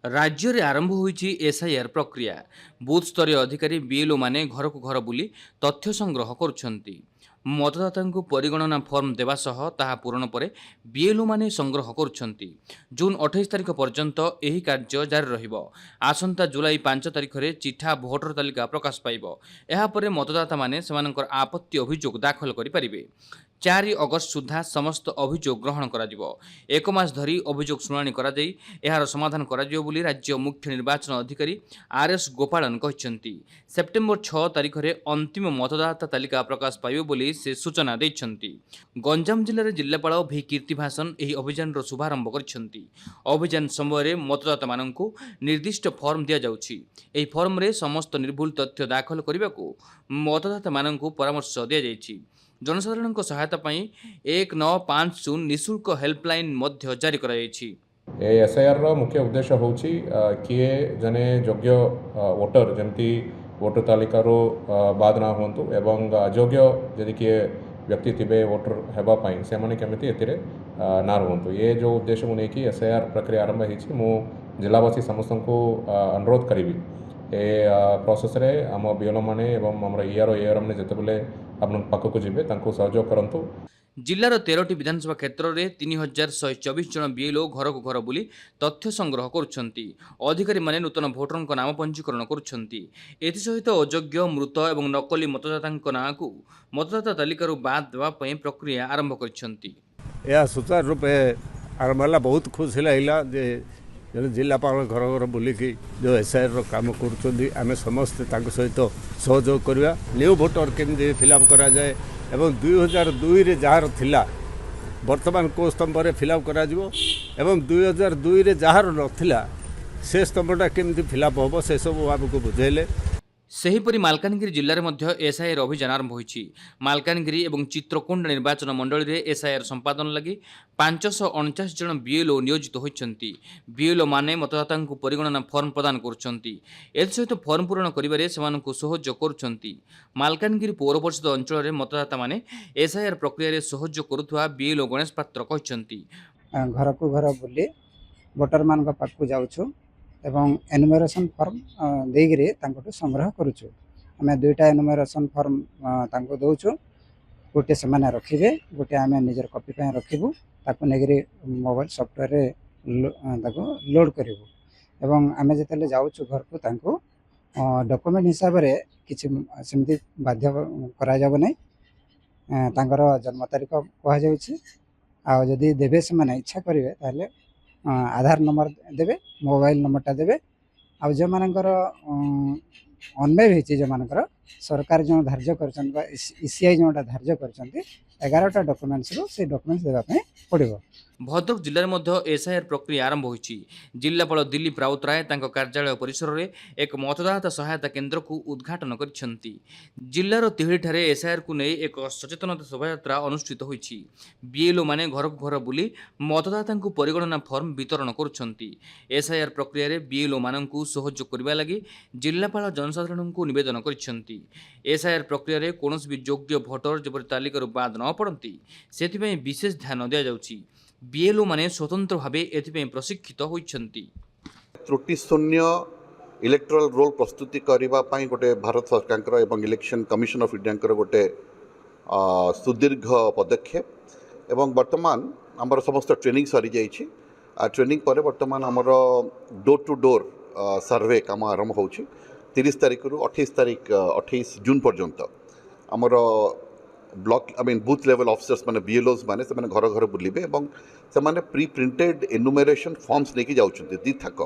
राज्य में आरंभ होईछि एसआईआर प्रक्रिया। बूथ स्तरीय अधिकारी बीएलओ माने घर को घर बुली तथ्य संग्रह करुछंती। मतदाता परिगणना फर्म देवा सह ताहा पूरण पर बीएलओ माने संग्रह करुछंती। जून 28 तारिख पर्यंत एही कार्य जारी रहिबो। आसंता जुलाई 5 तारिख रे चिठा भोटर तालिका प्रकाश पाइबो। एहा परे मतदाता माने सेमानकर आपत्ति अभियोग दाखल करि परिबे। 4 अगस्त सुधा समस्त अभियोग ग्रहण कराजिबो। एक मास धरी अभियोग शुणाणी करा जाई एहार समाधान कराजिबो बोली राज्य मुख्य निर्वाचन अधिकारी आरएस गोपालन कहिसंती। सेप्टेम्बर 6 तारिख रे अंतिम मतदाता तालिका प्रकाश पाइबो बोली से सूचना दैछंती। गंजाम जिल्ला रे जिल्लापाल भि कीर्तिभासन एही अभियान रो शुभारंभ करिसंती। अभियान समय रे मतदाता माननकु निर्दिष्ट फॉर्म दिया जाउछि। एही फॉर्म रे समस्त निर्भुल तथ्य दाखल करिबाकू मतदाता माननकु परामर्श दिया जाइछि। जनसाधारण सहायता 1950 निःशुल्क हेल्पलाइन मध्य जारी करा जाइछि। एसआईआर रो मुख्य उद्देश्य होछि किए जने योग्य वोटर जमती वोटर तालिका रो बाद ना होंतु एवं अयोग्य यदि किए व्यक्ति थिबे वोटर हेबा पाई से माने केमिति एतिरे ना होंतु। ये जो उद्देश्य मुने की एसआईआर प्रक्रिया आरंभ हिछि मु जिलावासी समस्त को अनुरोध करिवि ए प्रोसेस रे हम बीएलओ माने एवं हमर ईआरओ एआरएम ने जते बेले आपन पाखको जिबे तांको सहयोग करंतु। जिल्लार 13टी विधानसभा क्षेत्र में 3124 जन बीएलओ घर को घर बुली तथ्य संग्रह करुछंती। अधिकारी माने नूतन भोटर नाम पंजीकरण करुछंती। एथिसहित अयोग्य मृत और नकली मतदाता नाँ को मतदाता तालिका बाद देवा प्रक्रिया आरंभ करिछंती। यह सुचारू रूपे आरंभ है। बहुत खुशी लगे जे जन जिलापाल घर घर बुलिकी जो एसआईआर काम करें समस्ते सहित सहयोग करवा। न्यू भोटर केमती फिलअप करा जाए एवं 2002 रे जार थिला वर्तमान को स्तंभ रे फिलअप करा जिवो एवं 2002 रे जार नथिला से स्तंभटा केमती फिलअप होबो से सब आपको बुझेले। सेहीपरि मालकानगिरी जिल्ला में एसआईआर अभियान आरंभ होईछि। मालकानगिरी और चित्रकोंड निर्वाचन मंडली रे एसआईआर संपादन लगी 549 जन बीएलओ नियोजित होइछंती। बीएलओ माने मतदाता परिगणना फॉर्म प्रदान करुछंती। एसहित फॉर्म पूरण करिबारे सेमानकु सहयोग करुछंती। मालकानगिरी पौर परिषद अंचल में मतदाता माने एसआईआर प्रक्रिया रे सहयोग करुथुवा बीएलओ गणेश पात्र कहिसंती। घर को घर बुली वोटर मान पाखु जाउछु एवं एनुमेरेशन फॉर्म देगिरे तांको संग्रह करुछु। आमे दुईटा एनुमेरेशन फॉर्म तांको दउछु। गोटे से माने रखिबे गोटे आमे निजर कॉपी पे रखिबु ताको नेगिरे मोबाइल सॉफ्टवेयर रे ताको लोड करिवु एवं आमे जेतले जाउछु घर को तांको डॉक्यूमेंट हिसाब रे किछि सेमति बाध्य करा जाबो नै। तांकर जन्म तारीख कहा जाउछि। आ जदि देबे से माने इच्छा करिवे ताले आधार नंबर देवे मोबाइल नंबरटा देवे। आ जो मानकर अनमेड होती जो मानकर सरकार जो धार्य कर ईसीआई जोटा धार्य कर 11टा डॉक्यूमेंट्स रो से डॉक्यूमेंट्स देवा पड़ो। भद्रक जिले में एसआईआर प्रक्रिया आरंभ होईछि। जिल्लापाल दिलीप राउतराय तांको कार्यालय परिसर में एक मतदाता सहायता केन्द्र को उद्घाटन करिसेंती। जिल्लार तिहिडी ठारे एसआईआर को नहीं एक सचेतनता शोभायात्रा अनुष्ठित होईछि। बीएलओ माने घर को घर बुली मतदाता परिगणना फॉर्म वितरण करुछंती। एसआईआर प्रक्रिया रे बीएलओ माननकु सहयोग करबा लागि जिल्लापाल जनसाधारण को निवेदन करिसेंती। एसआईआर प्रक्रिया रे कोनोसी भी योग्य भोटर जेपरि तालिका बाद न पड़ती से विशेष ध्यान दिया जाउछि। बीएलओ माने स्वतंत्र भावे एथिपे प्रशिक्षित होइछंती। त्रुटि शून्य इलेक्टोरल रोल प्रस्तुति करबा पई गोटे भारत सरकार एवं इलेक्शन कमिशन ऑफ इंडिया गोटे सुदीर्घ पदक्षेप एवं वर्तमान आमर समस्त ट्रेनिंग सरी जाइछि। ट्रेनिंग पर वर्तमान आमर डोर टू डोर सर्वे काम आरंभ होछि। 30 तारिख रु 28 जून पर्यंत आमर ब्लॉक बूथ लेवल ऑफिसर्स माने बीएलओस माने से घर घर बुलिबे एवं से माने प्री प्रिंटेड एनुमेरेशन फॉर्म्स लेके जाउछन्ते 2 थाक